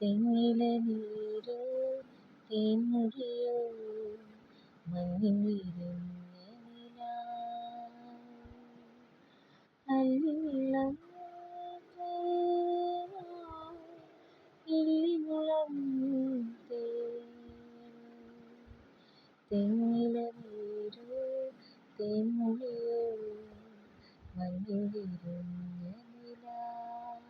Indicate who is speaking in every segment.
Speaker 1: തെങ്ങില നീരോ തേൻമൊഴിയോ മഞ്ഞിൽ വിരിഞ്ഞ നിലാവ് അല്ലിളം ഇല്ലിമുളം തെങ്ങില നീരോ തേൻമൊഴിയോ മഞ്ഞിൽ വിരിഞ്ഞ നിലാവ്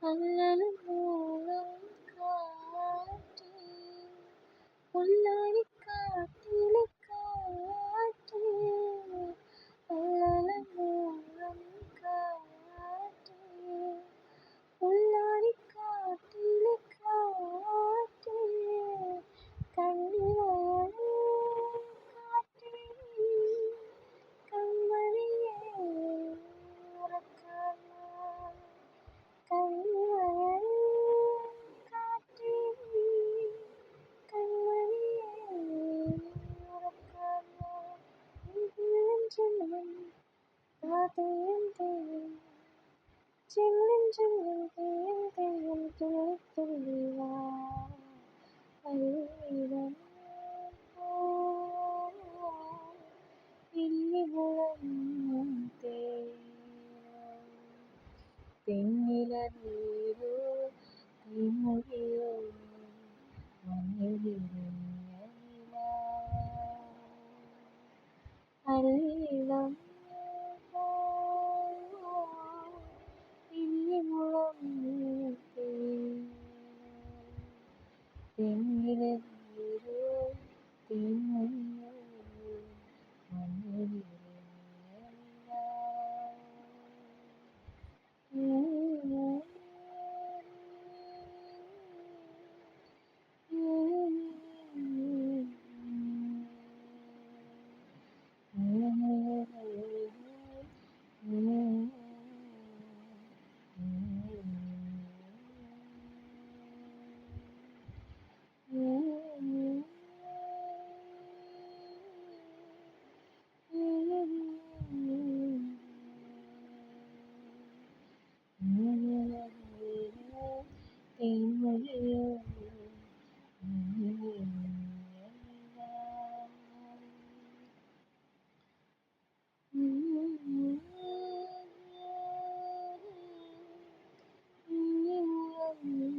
Speaker 1: അല്ലലും മൂളും കാറ്റേ പുല്ലാനിക്കാട്ടിലെ കാറ്റേ അല്ലലും മൂളും കാറ്റേ പുല്ലാനിക്കാട്ടിലെ കാറ്റേ കണ്ണിവയലേ കാറ്റേ കൺമണിയേ ഉറക്കാമോ കണ്ണിവയലേ കാറ്റേ കൺമണിയേ ഉറക്കാമോ ചെല്ലും തെയ്യം തെയ്യം ചെല്ലും ചെല്ലും തെയ്യം തെയ്യം തുള്ളിത്തുള്ളി വാ അല്ലിളം ഇല്ലിമുളം തെങ്ങില